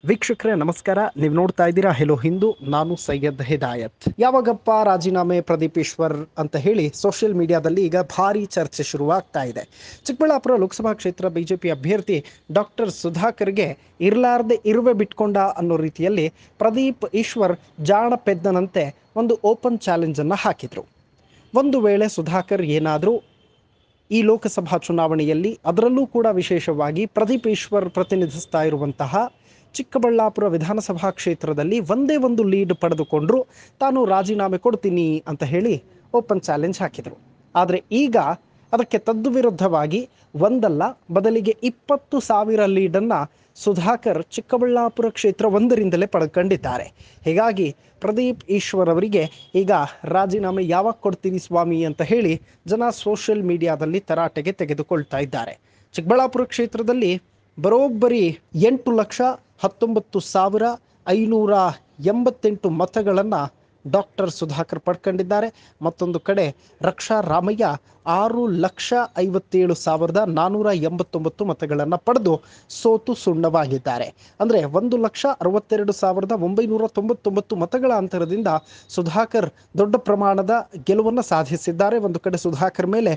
ವೀಕ್ಷಕರೇ ನಮಸ್ಕಾರ. ನೀವು ನೋಡ್ತಾ ಇದ್ದೀರಾ ಹೆಲೋ ಹಿಂದೂ. ನಾನು ಸೈಯದ್ ಹಿದಾಯತ್. ಯಾವಾಗಪ್ಪ ರಾಜೀನಾಮೆ ಪ್ರದೀಪ್ ಈಶ್ವರ್ ಅಂತ ಹೇಳಿ ಸೋಷಿಯಲ್ ಮೀಡಿಯಾದಲ್ಲಿ ಈಗ ಭಾರಿ ಚರ್ಚೆ ಶುರುವಾಗ್ತಾ ಇದೆ. ಚಿಕ್ಕಬಳ್ಳಾಪುರ ಲೋಕಸಭಾ ಕ್ಷೇತ್ರ ಬಿಜೆಪಿ ಅಭ್ಯರ್ಥಿ ಡಾಕ್ಟರ್ ಸುಧಾಕರ್ಗೆ ಇರಲಾರ್ದೆ ಇರುವೆ ಬಿಟ್ಕೊಂಡ ಅನ್ನೋ ರೀತಿಯಲ್ಲಿ ಪ್ರದೀಪ್ ಈಶ್ವರ್ ಜಾಣ ಪೆದ್ದನಂತೆ ಒಂದು ಓಪನ್ ಚಾಲೆಂಜ್ ಅನ್ನು ಹಾಕಿದ್ರು. ಒಂದು ವೇಳೆ ಸುಧಾಕರ್ ಏನಾದರೂ ಈ ಲೋಕಸಭಾ ಚುನಾವಣೆಯಲ್ಲಿ, ಅದರಲ್ಲೂ ಕೂಡ ವಿಶೇಷವಾಗಿ ಪ್ರದೀಪ್ ಈಶ್ವರ್ ಪ್ರತಿನಿಧಿಸ್ತಾ ಇರುವಂತಹ ಚಿಕ್ಕಬಳ್ಳಾಪುರ ವಿಧಾನಸಭಾ ಕ್ಷೇತ್ರದಲ್ಲಿ ಒಂದೇ ಒಂದು ಲೀಡ್ ಪಡೆದುಕೊಂಡ್ರು, ತಾನು ರಾಜೀನಾಮೆ ಕೊಡ್ತೀನಿ ಅಂತ ಹೇಳಿ ಓಪನ್ ಚಾಲೆಂಜ್ ಹಾಕಿದರು. ಆದರೆ ಈಗ ಅದಕ್ಕೆ ತದ್ವಿರುದ್ಧವಾಗಿ ಒಂದಲ್ಲ ಬದಲಿಗೆ 20,000 ಲೀಡನ್ನು ಸುಧಾಕರ್ ಚಿಕ್ಕಬಳ್ಳಾಪುರ ಕ್ಷೇತ್ರ ಒಂದರಿಂದಲೇ ಪಡ್ಕೊಂಡಿದ್ದಾರೆ. ಹೀಗಾಗಿ ಪ್ರದೀಪ್ ಈಶ್ವರ್ ಅವರಿಗೆ ಈಗ ರಾಜೀನಾಮೆ ಯಾವಾಗ ಕೊಡ್ತೀವಿ ಸ್ವಾಮಿ ಅಂತ ಹೇಳಿ ಜನ ಸೋಷಿಯಲ್ ಮೀಡಿಯಾದಲ್ಲಿ ತರಾಟೆಗೆ ತೆಗೆದುಕೊಳ್ತಾ ಇದ್ದಾರೆ. ಚಿಕ್ಕಬಳ್ಳಾಪುರ ಕ್ಷೇತ್ರದಲ್ಲಿ ಬರೋಬ್ಬರಿ 8,19,588 ಮತಗಳನ್ನು ಡಾಕ್ಟರ್ ಸುಧಾಕರ್ ಪಡ್ಕೊಂಡಿದ್ದಾರೆ. ಮತ್ತೊಂದು ಕಡೆ ರಕ್ಷಾ ರಾಮಯ್ಯ 6,57,489 ಮತಗಳನ್ನು ಪಡೆದು ಸೋತು ಸುಣ್ಣವಾಗಿದ್ದಾರೆ. ಅಂದರೆ 1,62,999 ಮತಗಳ ಅಂತರದಿಂದ ಸುಧಾಕರ್ ದೊಡ್ಡ ಪ್ರಮಾಣದ ಗೆಲುವನ್ನು ಸಾಧಿಸಿದ್ದಾರೆ. ಒಂದು ಕಡೆ ಸುಧಾಕರ್ ಮೇಲೆ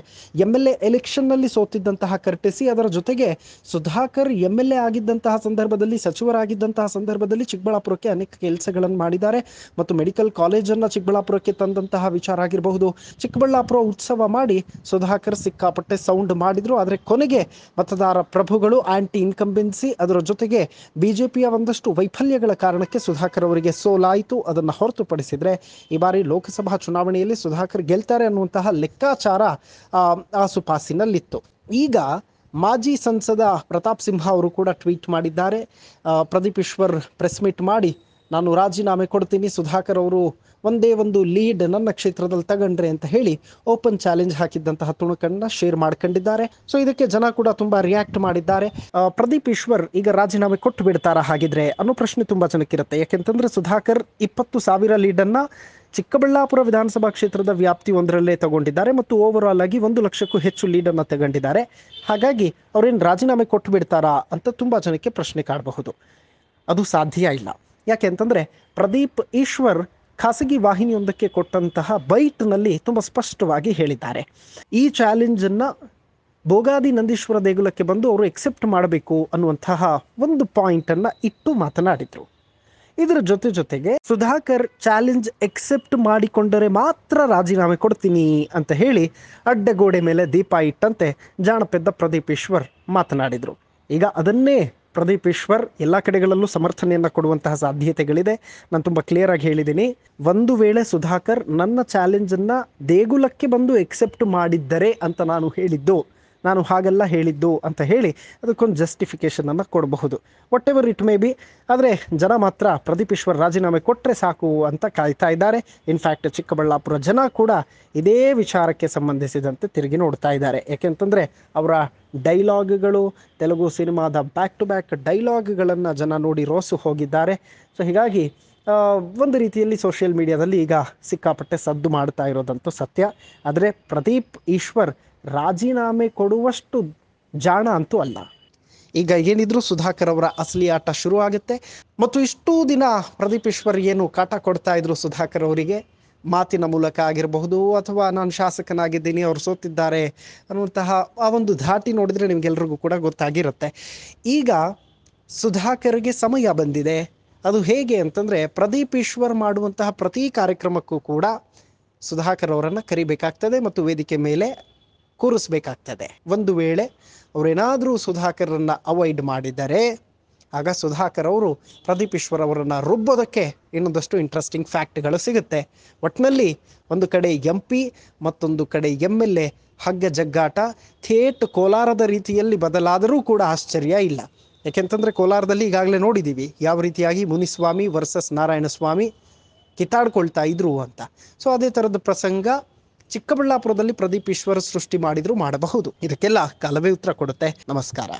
MLA ಎಲೆಕ್ಷನ್ನಲ್ಲಿ ಸೋತಿದ್ದಂತಹ ಕರ್ಟೆಸಿ, ಅದರ ಜೊತೆಗೆ ಸುಧಾಕರ್ MLA ಆಗಿದ್ದಂತಹ ಸಂದರ್ಭದಲ್ಲಿ, ಸಚಿವರಾಗಿದ್ದಂತಹ ಸಂದರ್ಭದಲ್ಲಿ ಚಿಕ್ಕಬಳ್ಳಾಪುರಕ್ಕೆ ಅನೇಕ ಕೆಲಸಗಳನ್ನು ಮಾಡಿದ್ದಾರೆ. ಮತ್ತು ಮೆಡಿಕಲ್ ಕಾಲೇಜನ್ನು ಚಿಕ್ಕಬಳ್ಳಾಪುರಕ್ಕೆ ತಂದಂತಹ ವಿಚಾರ ಆಗಿರಬಹುದು. ಚಿಕ್ಕಬಳ್ಳಾಪುರ ಉತ್ಸವ ಮಾಡಿ ಸುಧಾಕರ್ ಸಿಕ್ಕಾಪಟ್ಟೆ ಸೌಂಡ್ ಮಾಡಿದ್ರು. ಆದರೆ ಕೊನೆಗೆ ಮತದಾರ ಪ್ರಭುಗಳು ಆಂಟಿ ಇನ್ಕಂಬೆನ್ಸಿ, ಅದರ ಜೊತೆಗೆ ಬಿಜೆಪಿಯ ಒಂದಷ್ಟು ವೈಫಲ್ಯಗಳ ಕಾರಣಕ್ಕೆ ಸುಧಾಕರ್ ಅವರಿಗೆ ಸೋಲಾಯಿತು. ಅದನ್ನು ಹೊರತುಪಡಿಸಿದರೆ ಈ ಬಾರಿ ಲೋಕಸಭಾ ಚುನಾವಣೆಯಲ್ಲಿ ಸುಧಾಕರ್ ಗೆಲ್ತಾರೆ ಅನ್ನುವಂತಹ ಲೆಕ್ಕಾಚಾರ ಆಸುಪಾಸಿನಲ್ಲಿತ್ತು. ಈಗ ಮಾಜಿ ಸಂಸದ ಪ್ರತಾಪ್ ಸಿಂಹ ಅವರು ಕೂಡ ಟ್ವೀಟ್ ಮಾಡಿದ್ದಾರೆ. ಪ್ರದೀಪ್ ಈಶ್ವರ್ ಪ್ರೆಸ್ ಮೀಟ್ ಮಾಡಿ ನಾನು ರಾಜೀನಾಮೆ ಕೊಡ್ತೀನಿ, ಸುಧಾಕರ್ ಅವರು ಒಂದೇ ಒಂದು ಲೀಡ್ ನನ್ನ ಕ್ಷೇತ್ರದಲ್ಲಿ ತಗೊಂಡ್ರೆ ಅಂತ ಹೇಳಿ ಓಪನ್ ಚಾಲೆಂಜ್ ಹಾಕಿದ್ದಂತಹ ತುಣುಕನ್ನು ಶೇರ್ ಮಾಡ್ಕೊಂಡಿದ್ದಾರೆ. ಸೊ ಇದಕ್ಕೆ ಜನ ಕೂಡ ತುಂಬಾ ರಿಯಾಕ್ಟ್ ಮಾಡಿದ್ದಾರೆ. ಪ್ರದೀಪ್ ಈಶ್ವರ್ ಈಗ ರಾಜೀನಾಮೆ ಕೊಟ್ಟು ಬಿಡ್ತಾರಾ ಹಾಗಿದ್ರೆ ಅನ್ನೋ ಪ್ರಶ್ನೆ ತುಂಬಾ ಜನಕ್ಕಿರುತ್ತೆ. ಯಾಕೆಂತಂದ್ರೆ ಸುಧಾಕರ್ 20,000 ಲೀಡನ್ನು ಚಿಕ್ಕಬಳ್ಳಾಪುರ ವಿಧಾನಸಭಾ ಕ್ಷೇತ್ರದ ವ್ಯಾಪ್ತಿ ಒಂದರಲ್ಲೇ ತಗೊಂಡಿದ್ದಾರೆ ಮತ್ತು ಓವರ್ ಆಲ್ ಆಗಿ 1 ಲಕ್ಷಕ್ಕೂ ಹೆಚ್ಚು ಲೀಡನ್ನು ತಗೊಂಡಿದ್ದಾರೆ. ಹಾಗಾಗಿ ಅವ್ರೇನು ರಾಜೀನಾಮೆ ಕೊಟ್ಟು ಬಿಡ್ತಾರಾ ಅಂತ ತುಂಬಾ ಜನಕ್ಕೆ ಪ್ರಶ್ನೆ ಕಾಡಬಹುದು. ಅದು ಸಾಧ್ಯ ಇಲ್ಲ. ಯಾಕೆ ಅಂತಂದರೆ ಪ್ರದೀಪ್ ಈಶ್ವರ್ ಖಾಸಗಿ ವಾಹಿನಿಯೊಂದಕ್ಕೆ ಕೊಟ್ಟಂತಹ ಬೈಟ್ನಲ್ಲಿ ತುಂಬ ಸ್ಪಷ್ಟವಾಗಿ ಹೇಳಿದ್ದಾರೆ. ಈ ಚಾಲೆಂಜನ್ನು ಭೋಗಾದಿ ನಂದೀಶ್ವರ ದೇಗುಲಕ್ಕೆ ಬಂದು ಅವರು ಎಕ್ಸೆಪ್ಟ್ ಮಾಡಬೇಕು ಅನ್ನುವಂತಹ ಒಂದು ಪಾಯಿಂಟನ್ನು ಇಟ್ಟು ಮಾತನಾಡಿದರು. ಇದರ ಜೊತೆಗೆ ಸುಧಾಕರ್ ಚಾಲೆಂಜ್ ಎಕ್ಸೆಪ್ಟ್ ಮಾಡಿಕೊಂಡರೆ ಮಾತ್ರ ರಾಜೀನಾಮೆ ಕೊಡ್ತೀನಿ ಅಂತ ಹೇಳಿ ಅಡ್ಡಗೋಡೆ ಮೇಲೆ ದೀಪ ಇಟ್ಟಂತೆ ಜಾಣಪೆದ್ದ ಪ್ರದೀಪ್ ಈಶ್ವರ್ ಮಾತನಾಡಿದರು. ಈಗ ಅದನ್ನೇ ಪ್ರದೀಪ್ ಈಶ್ವರ್ ಎಲ್ಲ ಕಡೆಗಳಲ್ಲೂ ಸಮರ್ಥನೆಯನ್ನು ಕೊಡುವಂತಹ ಸಾಧ್ಯತೆಗಳಿದೆ. ನಾನು ತುಂಬ ಕ್ಲಿಯರ್ ಆಗಿ ಹೇಳಿದ್ದೀನಿ, ಒಂದು ವೇಳೆ ಸುಧಾಕರ್ ನನ್ನ ಚಾಲೆಂಜನ್ನು ದೇಗುಲಕ್ಕೆ ಬಂದು ಎಕ್ಸೆಪ್ಟ್ ಮಾಡಿದ್ದರೆ ಅಂತ ನಾನು ಹಾಗೆಲ್ಲ ಹೇಳಿದ್ದು ಅಂತ ಹೇಳಿ ಅದಕ್ಕೊಂದು ಜಸ್ಟಿಫಿಕೇಷನನ್ನು ಕೊಡಬಹುದು. What ever it may be. ಆದರೆ ಜನ ಮಾತ್ರ ಪ್ರದೀಪ್ ಈಶ್ವರ್ ರಾಜೀನಾಮೆ ಕೊಟ್ಟರೆ ಸಾಕು ಅಂತ ಕಾಯ್ತಾ ಇದ್ದಾರೆ. ಇನ್ಫ್ಯಾಕ್ಟ್ ಚಿಕ್ಕಬಳ್ಳಾಪುರ ಜನ ಕೂಡ ಇದೇ ವಿಚಾರಕ್ಕೆ ಸಂಬಂಧಿಸಿದಂತೆ ತಿರುಗಿ ನೋಡ್ತಾ ಇದ್ದಾರೆ. ಯಾಕೆಂತಂದರೆ ಅವರ ಡೈಲಾಗ್ಗಳು, ತೆಲುಗು ಸಿನಿಮಾದ ಬ್ಯಾಕ್ ಟು ಬ್ಯಾಕ್ ಡೈಲಾಗ್ಗಳನ್ನು ಜನ ನೋಡಿ ರೋಸು ಹೋಗಿದ್ದಾರೆ. ಸೊ ಹೀಗಾಗಿ ಒಂದು ರೀತಿಯಲ್ಲಿ ಸೋಷಿಯಲ್ ಮೀಡಿಯಾದಲ್ಲಿ ಈಗ ಸಿಕ್ಕಾಪಟ್ಟೆ ಸದ್ದು ಮಾಡ್ತಾ ಇರೋದಂತೂ ಸತ್ಯ. ಆದರೆ ಪ್ರದೀಪ್ ಈಶ್ವರ್ ರಾಜೀನಾಮೆ ಕೊಡುವಷ್ಟು ಜಾಣ ಅಂತೂ ಅಲ್ಲ. ಈಗ ಏನಿದ್ರು ಸುಧಾಕರ್ ಅವರ ಅಸಲಿ ಆಟ ಶುರು ಆಗುತ್ತೆ. ಮತ್ತು ಇಷ್ಟೂ ದಿನ ಪ್ರದೀಪ್ ಈಶ್ವರ್ ಏನು ಕಾಟ ಕೊಡ್ತಾ ಇದ್ರು ಸುಧಾಕರ್ ಅವರಿಗೆ, ಮಾತಿನ ಮೂಲಕ ಆಗಿರಬಹುದು ಅಥವಾ ನಾನು ಶಾಸಕನಾಗಿದ್ದೀನಿ ಅವರು ಸೋತಿದ್ದಾರೆ ಅನ್ನುವಂತಹ ಆ ಒಂದು ಧಾಟಿ ನೋಡಿದರೆ ನಿಮಗೆಲ್ರಿಗೂ ಕೂಡ ಗೊತ್ತಾಗಿರುತ್ತೆ. ಈಗ ಸುಧಾಕರ್ಗೆ ಸಮಯ ಬಂದಿದೆ. ಅದು ಹೇಗೆ ಅಂತಂದರೆ ಪ್ರದೀಪ್ ಈಶ್ವರ್ ಮಾಡುವಂತಹ ಪ್ರತಿ ಕಾರ್ಯಕ್ರಮಕ್ಕೂ ಕೂಡ ಸುಧಾಕರ್ ಅವರನ್ನು ಕರಿಬೇಕಾಗ್ತದೆ ಮತ್ತು ವೇದಿಕೆ ಮೇಲೆ ಕೂರಿಸ್ಬೇಕಾಗ್ತದೆ. ಒಂದು ವೇಳೆ ಅವರೇನಾದರೂ ಸುಧಾಕರನ್ನು ಅವಾಯ್ಡ್ ಮಾಡಿದರೆ ಆಗ ಸುಧಾಕರ್ ಅವರು ಪ್ರದೀಪ್ ಈಶ್ವರ್ ಅವರನ್ನು ರುಬ್ಬೋದಕ್ಕೆ ಇನ್ನೊಂದಷ್ಟು ಇಂಟ್ರೆಸ್ಟಿಂಗ್ ಫ್ಯಾಕ್ಟ್ಗಳು ಸಿಗುತ್ತೆ. ಒಟ್ಟಿನಲ್ಲಿ ಒಂದು ಕಡೆ MP ಮತ್ತೊಂದು ಕಡೆ MLA ಹಗ್ಗ ಜಗ್ಗಾಟ ಥೇಟ್ ಕೋಲಾರದ ರೀತಿಯಲ್ಲಿ ಬದಲಾದರೂ ಕೂಡ ಆಶ್ಚರ್ಯ ಇಲ್ಲ. ಯಾಕೆಂತಂದರೆ ಕೋಲಾರದಲ್ಲಿ ಈಗಾಗಲೇ ನೋಡಿದ್ದೀವಿ ಯಾವ ರೀತಿಯಾಗಿ ಮುನಿಸ್ವಾಮಿ ವರ್ಸಸ್ ನಾರಾಯಣಸ್ವಾಮಿ ಕಿತ್ತಾಡ್ಕೊಳ್ತಾ ಇದ್ರು ಅಂತ. ಸೊ ಅದೇ ಥರದ ಪ್ರಸಂಗ ಚಿಕ್ಕಬಳ್ಳಾಪುರದಲ್ಲಿ ಪ್ರದೀಪ್ ಈಶ್ವರ್ ಸೃಷ್ಟಿ ಮಾಡಬಹುದು. ಇದಕ್ಕೆಲ್ಲ ಕಾಲವೇ ಉತ್ತರ ಕೊಡುತ್ತೆ. ನಮಸ್ಕಾರ.